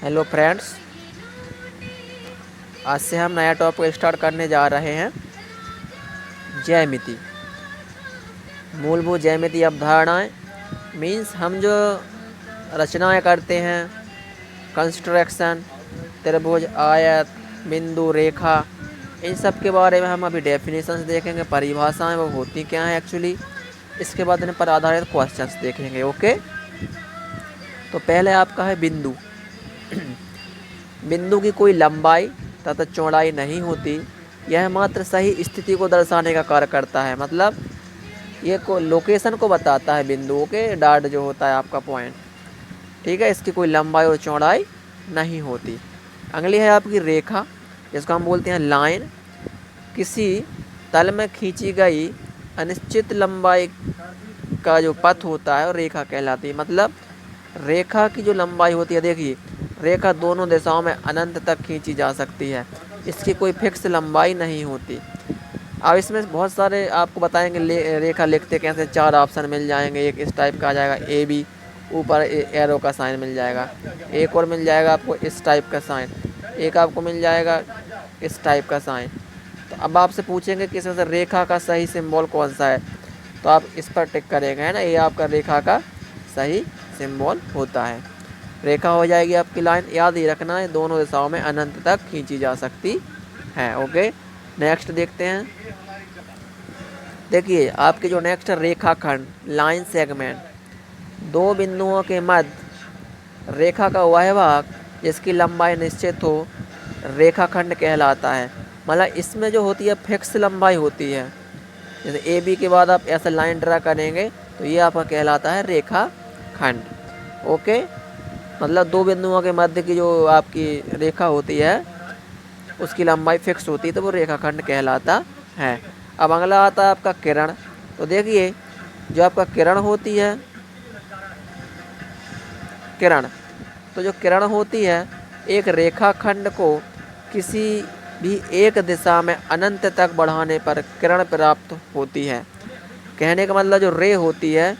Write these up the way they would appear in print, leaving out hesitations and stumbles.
Hello friends, आज से हम नया टॉपिक स्टार्ट करने जा रहे हैं। ज्यामिति, मूलभूत ज्यामिति अवधारणाएं मीन्स हम जो रचनाएं करते हैं, कंस्ट्रक्शन, त्रिभुज, आयत, बिंदु, रेखा, इन सब के बारे में हम अभी डेफिनेशंस देखेंगे, परिभाषाएं वो होती क्या हैं एक्चुअली। इसके बाद इन पर आधारित क्वेश्चंस देखेंगे। ओके, तो पहले आपका है बिंदु। बिंदु की कोई लंबाई तथा चौड़ाई नहीं होती, यह मात्र सही स्थिति को दर्शाने का कार्य करता है। मतलब ये को लोकेशन को बताता है, बिंदुओं के डाट जो होता है आपका पॉइंट, ठीक है। इसकी कोई लंबाई और चौड़ाई नहीं होती। अगली है आपकी रेखा, जिसको हम बोलते हैं लाइन। किसी तल में खींची गई अनिश्चित लंबाई का जो पथ होता है वो रेखा कहलाती है। मतलब रेखा की जो लंबाई होती है, देखिए रेखा दोनों दिशाओं में अनंत तक खींची जा सकती है, इसकी कोई फिक्स लंबाई नहीं होती। अब इसमें बहुत सारे आपको बताएंगे रेखा लिखते कैसे। 4 ऑप्शन मिल जाएंगे। एक इस टाइप का आ जाएगा ए बी, ऊपर एरो का साइन मिल जाएगा। एक और मिल जाएगा आपको इस टाइप का साइन, एक आपको मिल जाएगा इस टाइप का साइन। तो अब आपसे पूछेंगे कि इसमें से रेखा का सही सिंबल कौन सा है, तो आप इस पर टिक करेंगे, है ना। ये आपका रेखा का सही सिंबल होता है। रेखा हो जाएगी आपकी लाइन। याद ही रखना है, दोनों दिशाओं में अनंत तक खींची जा सकती है। ओके, नेक्स्ट देखते हैं। देखिए आपके जो नेक्स्ट रेखाखंड, लाइन सेगमेंट, दो बिंदुओं के मध्य रेखा का वह भाग जिसकी लंबाई निश्चित हो, रेखाखंड कहलाता है। मतलब इसमें जो होती है फिक्स लंबाई होती है। जैसे ए बी के बाद आप ऐसा लाइन ड्रा करेंगे तो ये आपका कहलाता है रेखाखंड। ओके, मतलब दो बिंदुओं के मध्य की जो आपकी रेखा होती है उसकी लंबाई फिक्स होती है, तो वो रेखाखंड कहलाता है। अब अगला आता है आपका किरण। तो देखिए जो आपका किरण होती है, किरण, तो जो किरण होती है एक रेखाखंड को किसी भी एक दिशा में अनंत तक बढ़ाने पर किरण प्राप्त होती है। कहने का मतलब जो रे होती है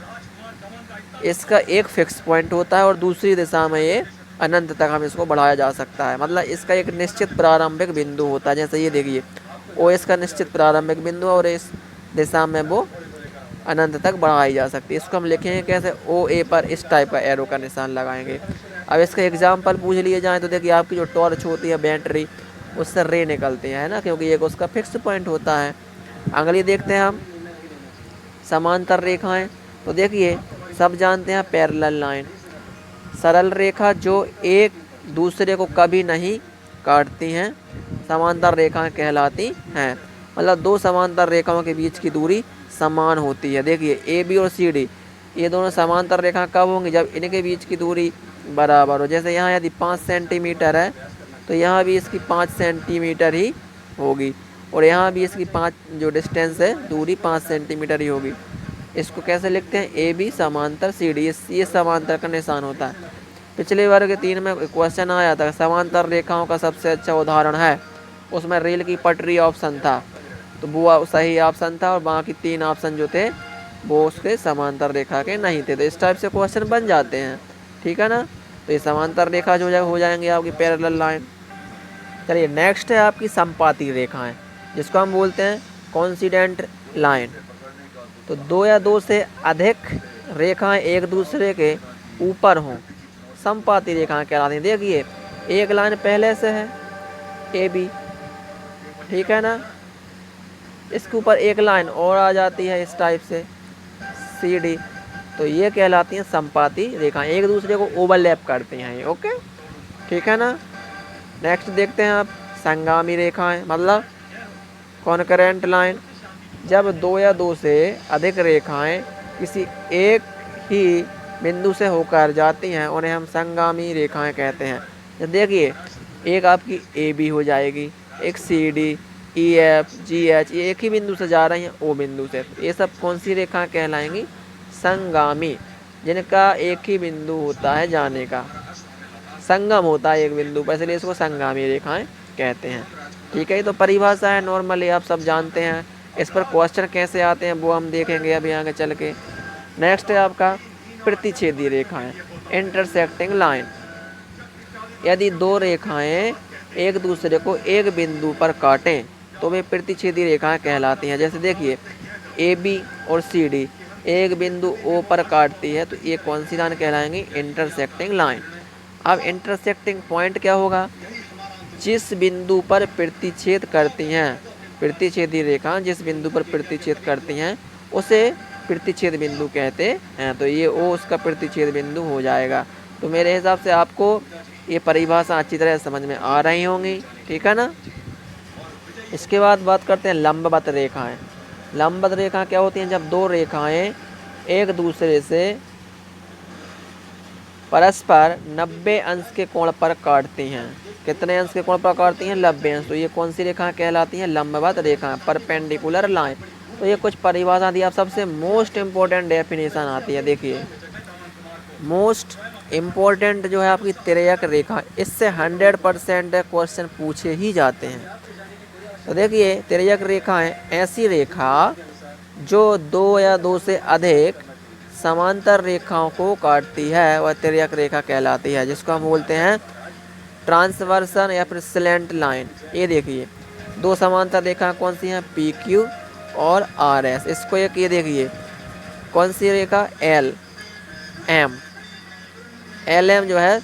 इसका एक फिक्स पॉइंट होता है और दूसरी दिशा में ये अनंत तक हम इसको बढ़ाया जा सकता है। मतलब इसका एक निश्चित प्रारंभिक बिंदु होता है। जैसे ये देखिए ओ इसका निश्चित प्रारंभिक बिंदु और इस दिशा में वो अनंत तक बढ़ाई जा सकती है। इसको हम लिखेंगे कैसे, ओ ए पर इस टाइप का एरो का निशान लगाएंगे। अब इसका एग्जाम्पल पूछ लिए जाए तो देखिए आपकी जो टॉर्च होती है, बैटरी, उससे रे निकलते हैं, है ना, क्योंकि एक उसका फिक्स पॉइंट होता है। अगली देखते हैं हम समांतर रेखाएं। तो देखिए सब जानते हैं पैरेलल लाइन, सरल रेखा जो एक दूसरे को कभी नहीं काटती हैं, समांतर रेखाएं कहलाती हैं। मतलब दो समांतर रेखाओं के बीच की दूरी समान होती है। देखिए ए बी और सी डी, ये दोनों समांतर रेखा कब होंगी, जब इनके बीच की दूरी बराबर हो। जैसे यहाँ यदि 5 सेंटीमीटर है तो यहाँ भी इसकी 5 सेंटीमीटर ही होगी, और यहाँ भी इसकी 5 जो डिस्टेंस है दूरी 5 सेंटीमीटर ही होगी। इसको कैसे लिखते हैं, ए बी समांतर सी डी, ये समांतर का निशान होता है। पिछले वर्ग 3 में क्वेश्चन आया था समांतर रेखाओं का सबसे अच्छा उदाहरण है, उसमें रेल की पटरी ऑप्शन था, तो वो सही ऑप्शन था, और बाकी 3 ऑप्शन जो थे वो उसके समांतर रेखा के नहीं थे। तो इस टाइप से क्वेश्चन बन जाते हैं, ठीक है ना। तो ये समांतर रेखा जो हो जाएंगे आपकी पैरेलल लाइन। चलिए नेक्स्ट है आपकी संपाती रेखाएं, जिसको हम बोलते हैं कोइंसिडेंट लाइन। तो दो या दो से अधिक रेखाएं एक दूसरे के ऊपर हों, संपाती रेखाएं कहलाती हैं। देखिए एक लाइन पहले से है ए बी, ठीक है ना, इसके ऊपर एक लाइन और आ जाती है इस टाइप से सी डी, तो ये कहलाती हैं संपाती रेखाएं, एक दूसरे को ओवरलैप करती हैं ये। ओके, ठीक है ना। नेक्स्ट देखते हैं आप संगामी रेखाएं, मतलब कॉन्करेंट लाइन। जब दो या दो से अधिक रेखाएं किसी एक ही बिंदु से होकर जाती हैं उन्हें हम संगामी रेखाएं कहते हैं। तो देखिए एक आपकी ए बी हो जाएगी, एक C D, E F, G H, ये एक ही बिंदु से जा रही हैं ओ बिंदु से। ये सब कौन सी रेखाएं कहलाएंगी, संगामी, जिनका एक ही बिंदु होता है जाने का, संगम होता है एक बिंदु पर, इसलिए इसको संगामी रेखाएं कहते हैं। ठीक है, ये तो परिभाषा है, नॉर्मली आप सब जानते हैं। इस पर क्वेश्चन कैसे आते हैं वो हम देखेंगे अभी आगे चल के। नेक्स्ट है आपका प्रतिच्छेदी रेखाएं, इंटरसेक्टिंग लाइन। यदि दो रेखाएं एक दूसरे को एक बिंदु पर काटें तो वे प्रतिच्छेदी रेखाएं कहलाती हैं। जैसे देखिए ए बी और सी डी एक बिंदु ओ पर काटती है तो ये कौन सी लाइन कहलाएंगी? Intersecting line. अब इंटरसेक्टिंग पॉइंट क्या होगा? जिस बिंदु पर प्रतिच्छेद करती हैं, प्रतिच्छेदी रेखा जिस बिंदु पर प्रतिच्छेद करती हैं उसे प्रतिच्छेद बिंदु कहते हैं। तो ये ओ उसका प्रतिच्छेद बिंदु हो जाएगा। तो मेरे हिसाब से आपको ये परिभाषा अच्छी तरह समझ में आ रही होंगी, ठीक है ना। इसके बाद बात करते हैं लंबवत रेखाएं। लंबवत रेखा क्या होती हैं? जब दो रेखाएं एक दूसरे से परस्पर 90 अंश के कोण पर काटती हैं। कितने अंश के कोण पर काटती हैं? 90 अंश। तो ये कौन सी रेखाएं कहलाती हैं? लंबवत रेखाएं, परपेंडिकुलर लाइन। तो ये कुछ परिभाषा दी। आप सबसे मोस्ट इम्पोर्टेंट डेफिनेशन आती है, देखिए मोस्ट इम्पोर्टेंट जो है आपकी तिर्यक रेखा। इससे 100% क्वेश्चन पूछे ही जाते हैं। तो देखिए तिर्यक रेखाएं ऐसी रेखा जो दो या दो से अधिक समांतर रेखाओं को काटती है वह तिर्यक रेखा कहलाती है, जिसको हम बोलते हैं ट्रांसवर्सन या फिर स्लैंट लाइन। ये देखिए दो समांतर रेखा कौन सी हैं? पी क्यू और आर एस। इसको एक ये देखिए कौन सी रेखा? L M. एल एम जो है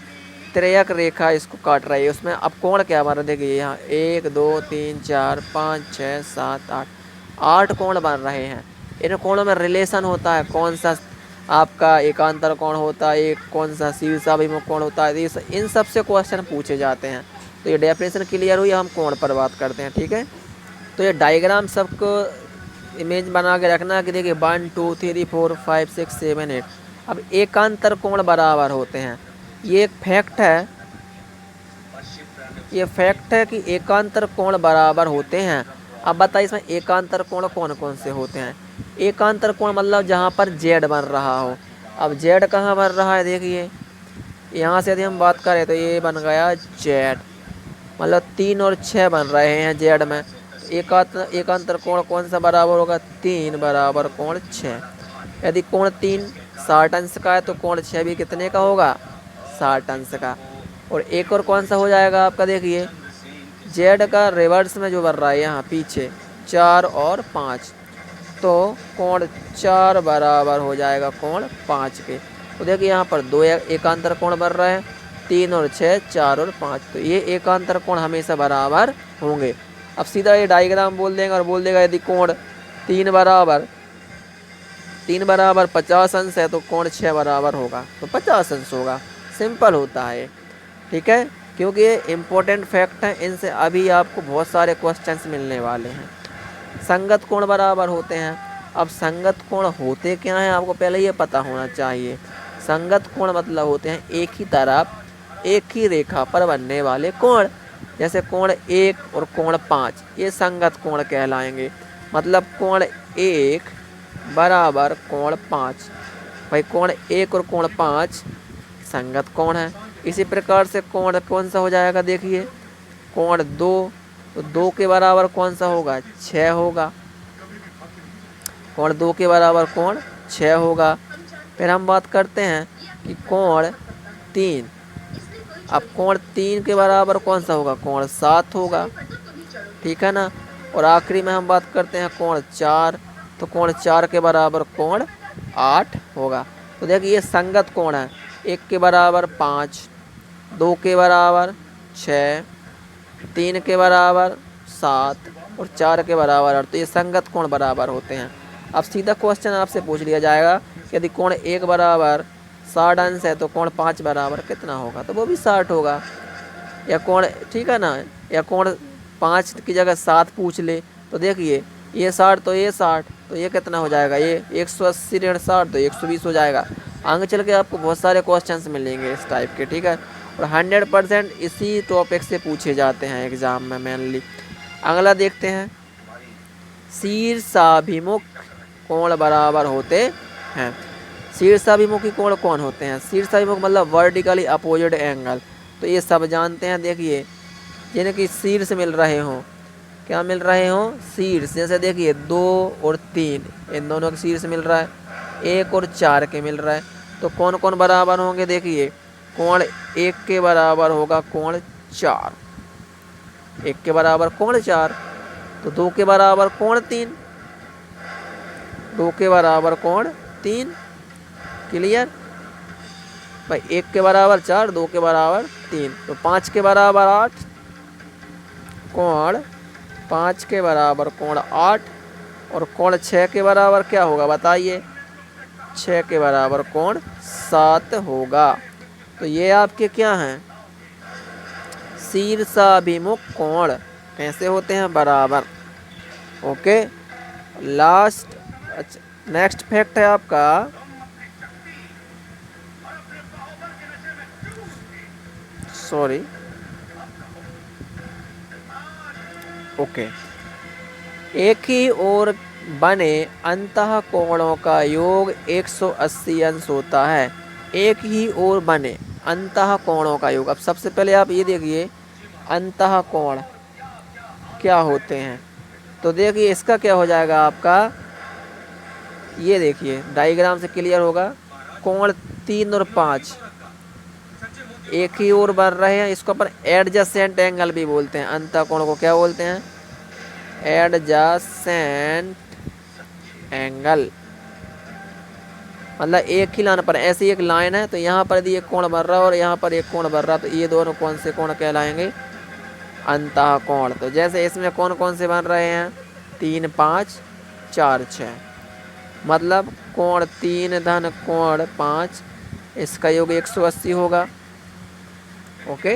तिर्यक रेखा इसको काट रही है। उसमें अब कोण क्या बन रहा है? देखिए यहाँ 1 2 3 4 5 6 7 8 8 कोण बन रहे हैं। इन कोणों में रिलेशन होता है। कौन सा आपका एकांतर कोण होता है, एक कौन सा शीर्षाभिमुख कोण होता है। इन सब से क्वेश्चन पूछे जाते हैं। तो ये डेफिनेशन क्लियर हुई। हम कोण पर बात करते हैं, ठीक है। तो ये डायग्राम सबको इमेज बना के रखना कि देखिए 1 2 3 4 5 6 7 8। अब एकांतर कोण बराबर होते हैं। ये एक फैक्ट है, ये फैक्ट है कि एकांतर कोण बराबर होते हैं। अब बताइए इसमें एकांतर कोण कौन कौन से होते हैं? एकांतर कोण मतलब जहाँ पर जेड बन रहा हो। अब जेड कहाँ बन रहा है? देखिए यहाँ से यदि हम बात करें तो ये बन गया जेड, मतलब 3 और 6 बन रहे हैं जेड में। एकांतर कोण कौन सा बराबर होगा? 3 बराबर कोण 6। यदि कोण 3 60 अंश का है तो कोण 6 भी कितने का होगा? 60 अंश का। और एक और कौन सा हो जाएगा आपका? देखिए जेड का रिवर्स में जो बन रहा है यहाँ पीछे 4 और 5, तो कोण 4 बराबर हो जाएगा कोण 5 के। तो देखिए यहाँ पर दो एकांतर कोण बन रहे हैं, 3 और 6, 4 और 5। तो ये एकांतर कोण हमेशा बराबर होंगे। अब सीधा ये डायग्राम बोल देंगे और बोल देगा यदि कोण 3 बराबर 50 अंश है तो कोण 6 बराबर होगा तो 50 अंश होगा। सिंपल होता है, ठीक है, क्योंकि ये इम्पोर्टेंट फैक्ट है। इनसे अभी आपको बहुत सारे क्वेश्चंस मिलने वाले हैं। संगत कोण बराबर होते हैं। अब संगत कोण होते क्या हैं आपको पहले ये पता होना चाहिए। संगत कोण मतलब होते हैं एक ही तरफ एक ही रेखा पर बनने वाले कोण। जैसे कोण 1 और कोण 5 ये संगत कोण कहलाएंगे। मतलब कोण 1 बराबर कोण 5, भाई कोण 1 और कोण 5 संगत कोण है। इसी प्रकार से कोण कौन सा हो जाएगा? देखिए कोण 2, तो 2 के बराबर कौन सा होगा? 6 होगा। कोण 2 के बराबर कोण 6 होगा। फिर हम बात करते हैं कि कोण 3। अब कोण 3 के बराबर कौन सा होगा? कोण 7 होगा, ठीक है ना। और आखिरी में हम बात करते हैं कोण 4, तो कोण 4 के बराबर कोण 8 होगा। तो देखिए ये संगत कोण है। 1 के बराबर 5, 2 के बराबर 6, 3 के बराबर 7 और 4 के बराबर 8। तो ये संगत कोण बराबर होते हैं। अब सीधा क्वेश्चन आपसे पूछ लिया जाएगा कि यदि कोण 1 बराबर 60 अंश है तो कोण 5 बराबर कितना होगा? तो वो भी 60 होगा। या कोण, ठीक है ना, या कोण 5 की जगह 7 पूछ ले तो देखिए ये 60 तो ये 60, तो ये कितना हो जाएगा? ये 180 ऋण 60 तो 120 हो जाएगा। आगे चल के आपको बहुत सारे क्वेश्चंस मिलेंगे इस टाइप के, ठीक है। और 100% इसी टॉपिक से पूछे जाते हैं एग्जाम में मेनली। अगला देखते हैं, शीर्षाभिमुख कोण बराबर होते हैं। शीर्षाभिमुखी कोण कौन होते हैं? शीर्षाभिमुख मतलब वर्टिकली अपोजिट एंगल। तो ये सब जानते हैं। देखिए जिनकी शीर्ष मिल रहे हों, क्या मिल रहे हों? शीर्ष। जैसे देखिए 2 और 3 इन दोनों के शीर्ष मिल रहा है, 1 और 4 के मिल रहा है। तो कौन कौन बराबर होंगे? देखिए कोण 1 के बराबर होगा कोण 4, 1 के बराबर कोण 4, तो 2 के बराबर कोण 3, 2 के बराबर कोण 3। क्लियर भाई, 1 के बराबर 4, 2 के बराबर 3, तो 5 के बराबर 8, कोण 5 के बराबर कोण 8, और कोण 6 के बराबर क्या होगा बताइए, 6 के बराबर कोण 7 होगा। तो ये आपके क्या हैं, शीर्षाभिमुख कोण कैसे होते हैं, बराबर। ओके, लास्ट अच्छा नेक्स्ट फैक्ट है आपका, सॉरी ओके, एक ही ओर बने अंतः कोणों का योग 180 अंश होता है। एक ही ओर बने अंतः कोणों का योग। अब सबसे पहले आप ये देखिए अंतः कोण क्या होते हैं, तो देखिए इसका क्या हो जाएगा आपका, ये देखिए डायग्राम से क्लियर होगा। कोण 3 और 5 एक ही ओर बन रहे हैं, इसको अपन एडजेसेंट एंगल भी बोलते हैं। अंतः कोण को क्या बोलते हैं, एडजेसेंट एंगल। मतलब एक ही लाइन पर ऐसी एक लाइन है, तो यहाँ पर यदि एक कोण बन रहा है और यहाँ पर एक कोण बन रहा है, तो ये दोनों कौन से कोण कहलाएंगे, अंतः कोण। तो जैसे इसमें कौन कौन से बन रहे हैं, 3 5 4 6, मतलब कोण 3 धन कोण 5, इसका योग 180 होगा। ओके,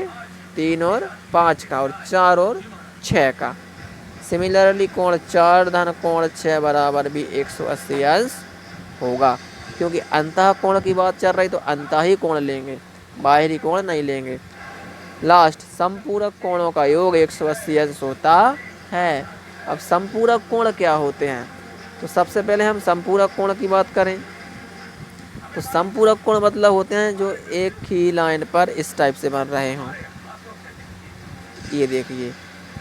3 और 5 का, और 4 और 6 का। सिमिलरली कोण 4 धन कोण 6 बराबर भी 180 अंश होगा। क्योंकि अंतः कोण की बात चल रही, तो अंतः ही कोण लेंगे, बाहरी कोण नहीं लेंगे। लास्ट, संपूरक कोणों का योग 180 अंश होता है। अब संपूरक कोण क्या होते हैं, तो सबसे पहले हम संपूरक कोण की बात करें, तो संपूरक कोण मतलब होते हैं जो एक ही लाइन पर इस टाइप से बन रहे हों। ये देखिए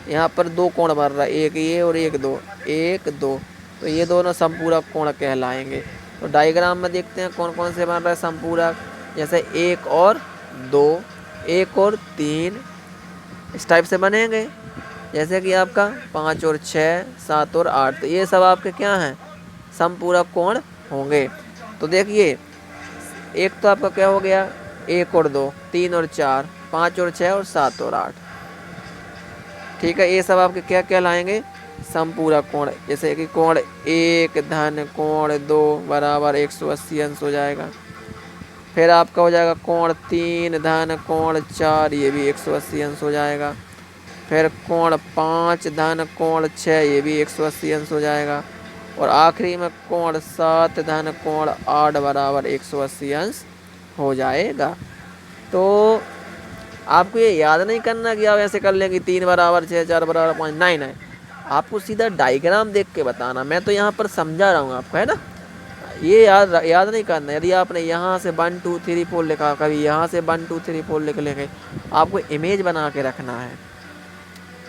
यहाँ पर 2 कोण बन रहा है, एक ये और एक 2, 1 2, तो ये दोनों संपूरक कोण कहलाएंगे। तो डायग्राम में देखते हैं कौन कौन से बन रहा है संपूरक, जैसे 1 और 2, 1 और 3, इस टाइप से बनेंगे। जैसे कि आपका 5 और 6, 7 और 8, तो ये सब आपके क्या हैं, संपूरक कोण होंगे। तो देखिए एक तो आपका क्या हो गया, 1 और 2, 3 और 4, 5 और 6 और 7 और 8, ठीक है। ये सब आपके क्या कहलाएंगे, संपूरक कोण। जैसे कि कोण 1 धन कोण 2 बराबर 180 अंश हो जाएगा। फिर आपका हो जाएगा कोण 3 धन कोण 4, ये भी 180 अंश हो जाएगा। फिर कोण 5 धन कोण 6, ये भी 180 अंश हो जाएगा। और आखिरी में कोण 7 धन कोण 8 बराबर 180 अंश हो जाएगा। तो आपको ये याद नहीं करना कि आप ऐसे कर लेंगे 3 बराबर 6, 4 बराबर 5, नहीं नहीं, आपको सीधा डायग्राम देख के बताना। मैं तो यहाँ पर समझा रहा हूँ आपको, है ना, ये याद नहीं करना। यदि आपने यहाँ से 1 2 3 4 लिखा, कभी यहाँ से 1 2 3 4 लिख लेंगे, आपको इमेज बना के रखना है,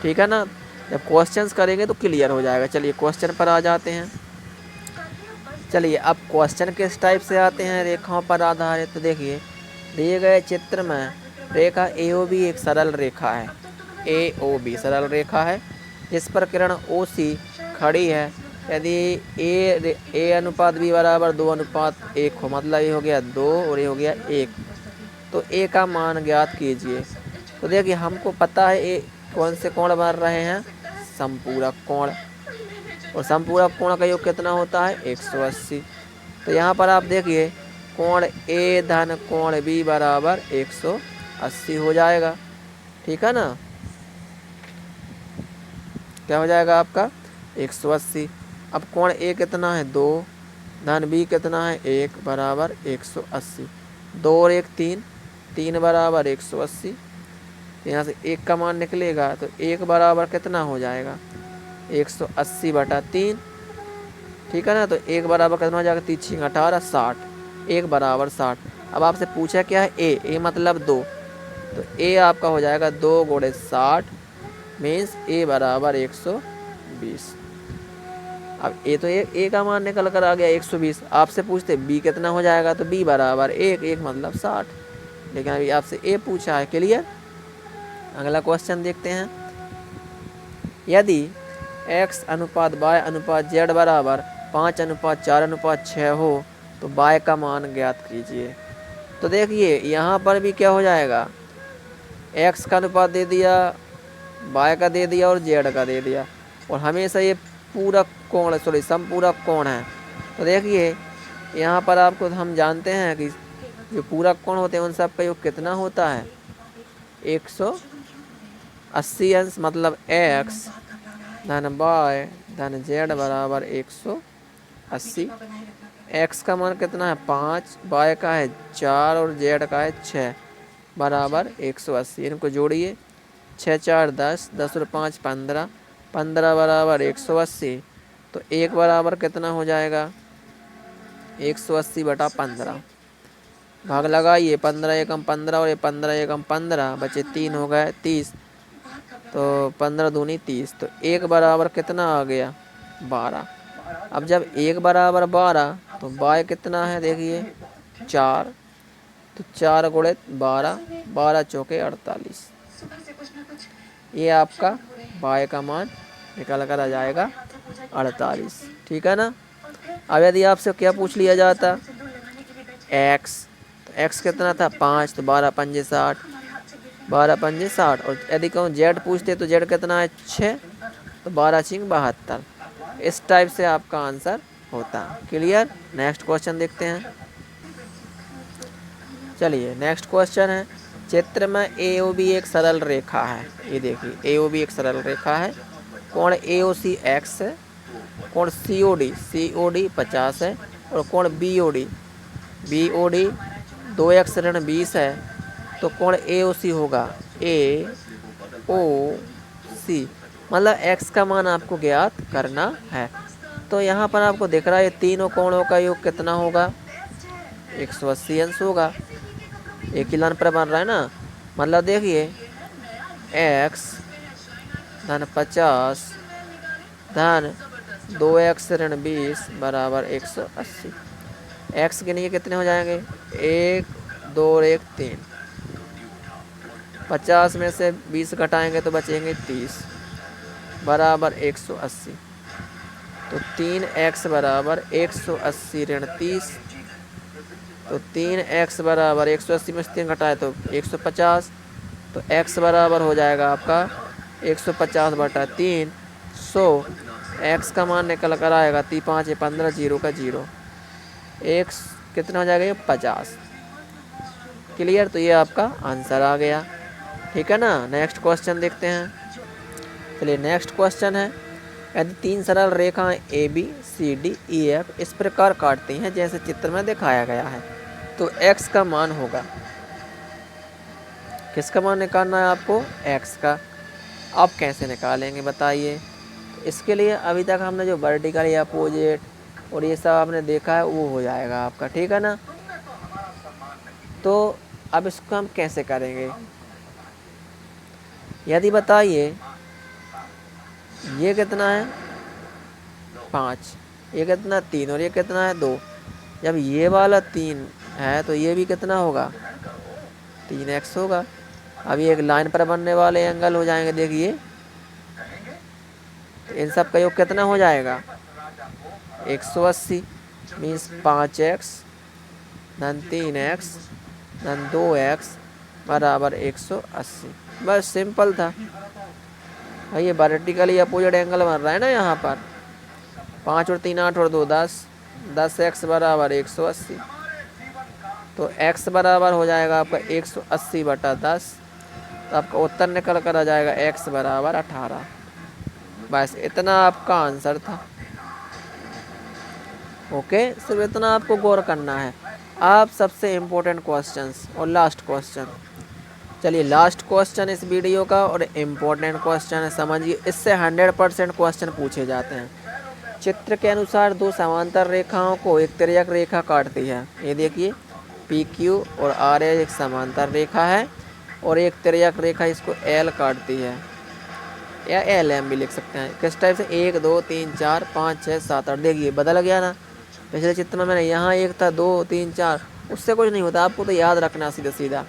ठीक है ना। जब क्वेश्चंस करेंगे तो क्लियर हो जाएगा। चलिए क्वेश्चन पर आ जाते हैं। चलिए अब क्वेश्चन किस टाइप से आते हैं, रेखाओं पर आधारित। तो देखिए दिए गए चित्र में रेखा AOB एक सरल रेखा है, AOB सरल रेखा है, जिस पर किरण OC खड़ी है। यदि A अनुपात B बराबर 2 अनुपात 1 हो, मतलब ये हो गया 2 और ये हो गया 1, तो A का मान ज्ञात कीजिए। तो देखिए हमको पता है A कौन से कोण बन रहे हैं, संपूरक कोण, और संपूरक कोण का योग कितना होता है, 180। तो यहाँ पर आप देखिए कोण A धन कोण B बराबर 180 हो जाएगा, ठीक है ना। क्या हो जाएगा आपका 180। अब कोण A कितना है 2 धन B कितना है 1 बराबर 180, 2 और 1 3, 3 बराबर 180। यहाँ से 1 का मान निकलेगा, तो 1 बराबर कितना हो जाएगा 180 बटा 3, ठीक है ना। तो 1 बराबर कितना हो जाएगा, 3 18 60, 1 बराबर 60। अब आपसे पूछा क्या है A मतलब 2, तो A आपका हो जाएगा 2 गुणे 60 मीन्स A बराबर 120। अब A तो A का मान निकल कर आ गया 120। आपसे पूछते B कितना हो जाएगा, तो B बराबर 1 मतलब 60, लेकिन अभी आपसे ए पूछा है। क्लियर। अगला क्वेश्चन देखते हैं। यदि x अनुपात y अनुपात z बराबर 5:4:6 हो तो y का मान ज्ञात कीजिए। तो देखिए यहाँ पर भी क्या हो जाएगा, x का अनुपात दे दिया, y का दे दिया और z का दे दिया, और हमेशा ये पूरक कोण समपूरक कोण है। तो देखिए यहाँ पर आपको हम जानते हैं कि जो पूरक कोण होते हैं उन सब का योग कितना होता है 180 अंश, मतलब x धन y धन z बराबर 180। x का मान कितना है 5, y का है 4 और z का है 6 बराबर 180। इनको जोड़िए, 6 4 10, 10 और 5 15, 15 बराबर 180। तो 1 बराबर कितना हो जाएगा 180/15। भाग लगाइए, 15 एकम 15 और ये 15 एकम 15, बचे 3 हो गए 30। तो 15 दूनी 30, तो 1 बराबर कितना आ गया 12। अब जब 1 बराबर 12 तो y कितना है देखिए 4, तो 4 गुणे 12, 12 चौके 48। ये आपका y का मान निकल कर आ जाएगा 48। ठीक है ना। अब यदि आपसे क्या पूछ लिया जाता x, तो x कितना था 5, तो 12 पंजे 60, 12 पंजे 60। और यदि कहूँ z पूछते तो z कितना है 6, तो 12 छिंग 72। इस टाइप से आपका आंसर होता है। क्लियर। नेक्स्ट क्वेश्चन देखते हैं। चलिए नेक्स्ट क्वेश्चन है, चित्र में AOB एक सरल रेखा है। ये देखिए AOB एक सरल रेखा है, कोण AOC x है, कोण COD 50 है, और कोण BOD 2x ऋण 20 है। तो कोण AOC होगा AOC, मतलब x का मान आपको ज्ञात करना है। तो यहाँ पर आपको दिख रहा है ये तीनों कोणों का योग कितना होगा 180 अंश होगा। एक ही लाइन पर बन रहा है ना, मतलब देखिए x धन 50 धन 2x ऋण 20 बराबर 180। x के लिए कितने हो जाएंगे 1 2 और 1 3, 50 में से 20 घटाएंगे तो बचेंगे 30 बराबर 180। तो 3x बराबर 180 ऋण 30, तो 3x बराबर 180 में से 3 घटाए तो 150। तो x बराबर हो जाएगा आपका 150/3। सो x का मान निकल कर आएगा 3 5 15, 0 का 0, x कितना हो जाएगा ये 50। क्लियर। तो ये आपका आंसर आ गया। ठीक है ना। नेक्स्ट क्वेश्चन देखते हैं। चलिए नेक्स्ट क्वेश्चन है, यदि 3 सरल रेखाएं AB CD EF इस प्रकार काटती हैं जैसे चित्र में दिखाया गया है, तो x का मान होगा, किसका मान निकालना है आपको x का। आप कैसे निकालेंगे बताइए। इसके लिए अभी तक हमने जो वर्टिकल या अपोजिट और ये सब आपने देखा है वो हो जाएगा आपका। ठीक है ना। तो अब इसको हम कैसे करेंगे, यदि बताइए ये कितना है 5, ये कितना 3 और ये कितना है 2। जब ये वाला 3 है तो ये भी कितना होगा 3x होगा। अभी एक लाइन पर बनने वाले एंगल हो जाएंगे देखिए, तो इन सब का योग कितना हो जाएगा 180, मीन्स 5x धन 3x धन 2x बराबर 180। बस सिंपल था। ये वर्टिकली अपोजिट एंगल बन रहा है ना यहाँ पर, 5 और 3 8 और 2 10, 10x बराबर 180। तो x बराबर हो जाएगा आपका 180/10। तो आपका उत्तर निकल कर आ जाएगा x बराबर 18। बस इतना आपका आंसर था। ओके, सिर्फ इतना आपको गौर करना है। आप सबसे इम्पोर्टेंट क्वेश्चंस और लास्ट क्वेश्चन, चलिए लास्ट क्वेश्चन इस वीडियो का और इम्पोर्टेंट क्वेश्चन है, समझिए। इससे 100% क्वेश्चन पूछे जाते हैं। चित्र के अनुसार 2 समांतर रेखाओं को एक तिर्यक रेखा काटती है। ये देखिए PQ और RA एक समांतर रेखा है और एक तिर्यक रेखा इसको L काटती है, या LM भी लिख सकते हैं। किस टाइप से 1 2 3 4 5 6 7 8। देखिए बदल गया ना, पिछले चित्र में मैंने यहाँ 1 था 2 3 4, उससे कुछ नहीं होता, आपको तो याद रखना सीधा सीधा।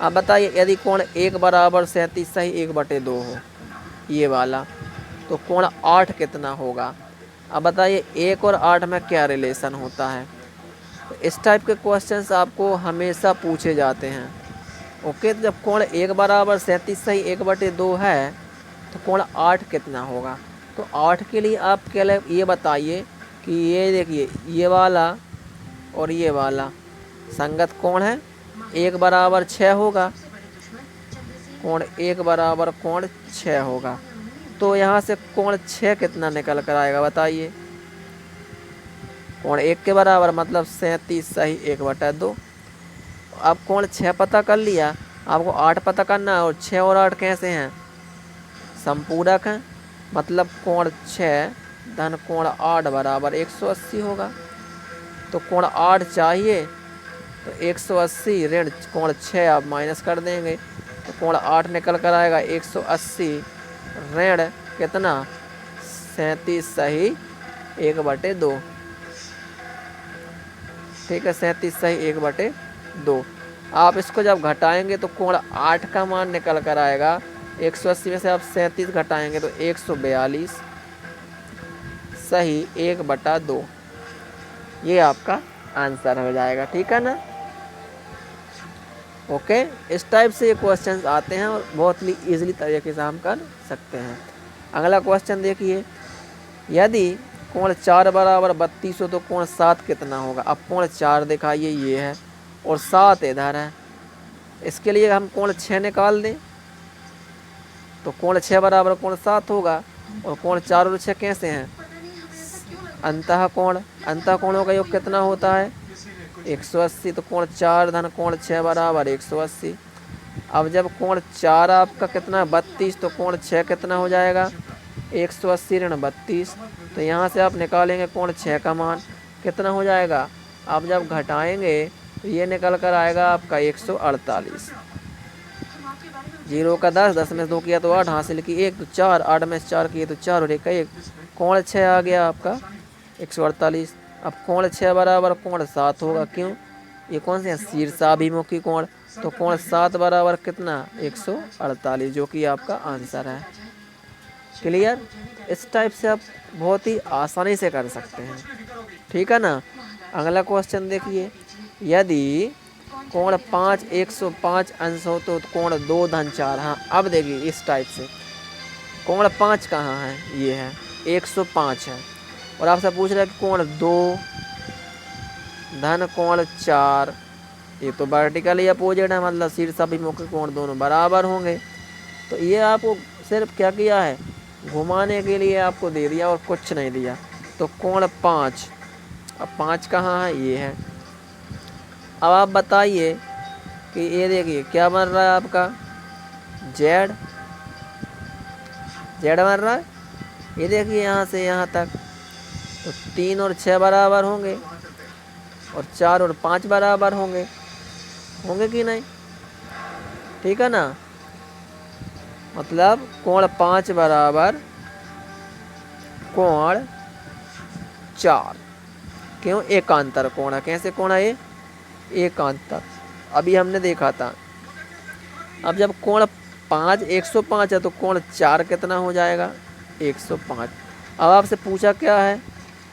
अब बताइए यदि कोण 1 बराबर 37 सही 1/2 हो ये वाला, तो कोण 8 कितना होगा। अब बताइए 1 और 8 में क्या रिलेशन होता है। तो इस टाइप के क्वेश्चंस आपको हमेशा पूछे जाते हैं। ओके, तो जब कोण 1 बराबर 37 सही 1/2 है तो कोण 8 कितना होगा। तो 8 के लिए आप क्या ये बताइए कि ये देखिए ये वाला और ये वाला संगत कोण है, 1 बराबर 6 होगा, कोण 1 बराबर कोण 6 होगा। तो यहाँ से कोण 6 कितना निकल कर आएगा बताइए। कोण 1 के बराबर मतलब 37 सही 1/2। अब कोण 6 पता कर लिया, आपको 8 पता करना है। और 6 और 8 कैसे हैं, संपूरक हैं, मतलब कोण 6 धन कोण 8 बराबर 180 होगा। तो कोण 8 चाहिए तो 180 ऋण कोण 6 आप माइनस कर देंगे, तो कोण 8 निकल कर आएगा 180 ऋण कितना 37 सही 1/2। ठीक है, 37 सही 1/2। आप इसको जब घटाएंगे तो कोण 8 का मान निकल कर आएगा 180 में से आप 37 घटाएंगे तो 142 सही 1/2। ये आपका आंसर हो जाएगा। ठीक है ना। ओके, इस टाइप से ये क्वेश्चंस आते हैं और बहुत ही ईजिली तरीके से हम कर सकते हैं। अगला क्वेश्चन देखिए, यदि कोण 4 बराबर 32 हो तो कोण 7 कितना होगा। अब कोण 4 दिखाइए ये है और 7 इधर है। इसके लिए हम कोण 6 निकाल दें तो कोण 6 बराबर कोण 7 होगा। और कोण 4 और 6 कैसे हैं, अंतः कोणों का योग कितना होता है 180। तो कोण 4 धन कोण 6 बराबर 180। अब जब कोण 4 आपका कितना 32 तो कोण 6 कितना हो जाएगा 180 ऋण 32। तो यहाँ से आप निकालेंगे कोण 6 का मान कितना हो जाएगा। आप जब घटाएंगे तो ये निकल कर आएगा आपका 148। 0 का 10, 10 में 2 किया तो 8, हासिल की 1 तो 4, 8 में 4 किए तो 4 और 1 का 1। कोण 6 आ गया आपका 148। अब कोण 6 बराबर कोण 7 होगा, क्यों, ये कौन से हैं शीर्षाभिमुखी कोण। तो कोण 7 बराबर कितना 148, जो कि आपका आंसर है। क्लियर। इस टाइप से आप बहुत ही आसानी से कर सकते हैं। ठीक है ना। अगला क्वेश्चन देखिए, यदि कोण 5 105 अंश हो तो कोण 2 धन 4। हाँ, अब देखिए इस टाइप से कोण 5 कहाँ है, ये है 105 है और आपसे पूछ रहा है कि कोण 2 धन कोण 4, ये तो वर्टिकली अपोजिट है, मतलब शीर्षाभिमुखी कोण दोनों बराबर होंगे। तो ये आपको सिर्फ क्या किया है, घुमाने के लिए आपको दे दिया और कुछ नहीं दिया। तो कोण 5, अब 5 कहाँ है, ये है। अब आप बताइए कि ये देखिए क्या बन रहा है आपका जेड बन रहा है। ये देखिए यहाँ से यहाँ तक तो 3 और 6 बराबर होंगे और 4 और 5 बराबर होंगे कि नहीं। ठीक है ना। मतलब कोण 5 बराबर कोण 4, क्यों, एकांतर कोण है। कैसे कोण है ये, एकांतर, अभी हमने देखा था। अब जब कोण 5 105 है तो कोण 4 कितना हो जाएगा 105। अब आपसे पूछा क्या है,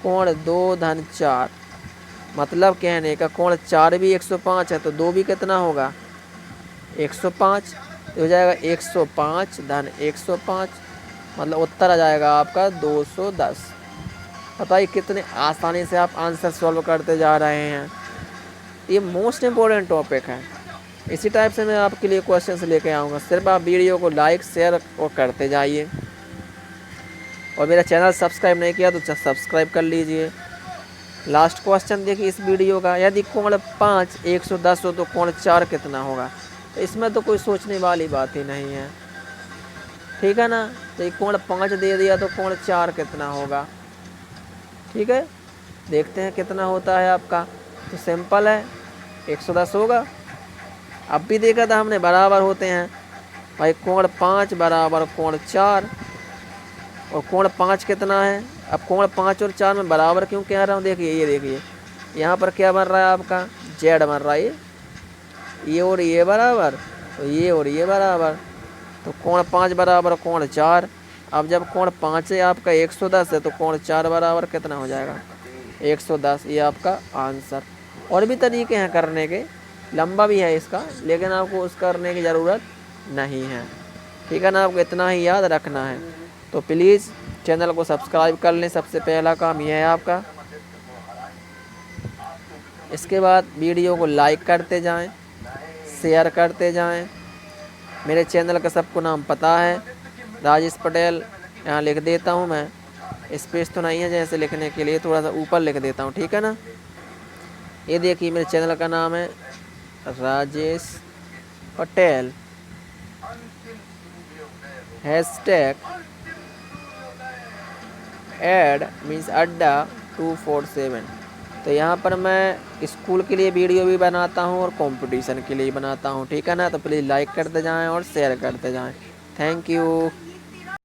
कोण 2 धन 4, मतलब कहने का कोण 4 भी 105 है तो 2 भी कितना होगा 105, हो जाएगा 105 धन 105, मतलब उत्तर आ जाएगा आपका 210। बताइए कितने आसानी से आप आंसर सॉल्व करते जा रहे हैं। ये मोस्ट इम्पोर्टेंट टॉपिक है। इसी टाइप से मैं आपके लिए क्वेश्चंस लेके आऊँगा। सिर्फ आप वीडियो को लाइक शेयर और करते जाइए और मेरा चैनल सब्सक्राइब नहीं किया तो सब्सक्राइब कर लीजिए। लास्ट क्वेश्चन देखिए इस वीडियो का, यदि कोण 5 110 हो तो कोण 4 कितना होगा। तो इसमें तो कोई सोचने वाली बात ही नहीं है। ठीक है ना। तो ये कोण 5 दे दिया तो कोण 4 कितना होगा। ठीक है, देखते हैं कितना होता है आपका। तो सिंपल है 110 होगा। अब भी देखा था हमने बराबर होते हैं भाई, कोण 5 बराबर कोण 4 और कोण 5 कितना है। अब कोण 5 और 4 में बराबर क्यों कह रहा हूँ, देखिए ये देखिए यहाँ पर क्या बन रहा है आपका जेड बन रहा है, ये और ये बराबर तो ये और ये बराबर, तो कोण 5 बराबर कोण 4। अब जब कोण 5 है आपका 110 है, तो कोण 4 बराबर कितना हो जाएगा 110। ये आपका आंसर। और भी तरीके हैं करने के, लंबा भी है इसका, लेकिन आपको उस करने की ज़रूरत नहीं है। ठीक है ना, आपको इतना ही याद रखना है। तो प्लीज़ चैनल को सब्सक्राइब कर लें, सबसे पहला काम यह है आपका। इसके बाद वीडियो को लाइक करते जाएं, शेयर करते जाएं। मेरे चैनल का सबको नाम पता है, राजेश पटेल। यहाँ लिख देता हूँ मैं, स्पेस तो नहीं है जैसे लिखने के लिए, थोड़ा सा ऊपर लिख देता हूँ, ठीक है ना। ये देखिए मेरे चैनल का नाम है Rajesh Patel, hashtag add means अड्डा 247। तो यहाँ पर मैं स्कूल के लिए वीडियो भी बनाता हूँ और कंपटीशन के लिए बनाता हूँ, ठीक है ना। तो प्लीज़ लाइक करते जाएं और शेयर करते जाएं। Thank you.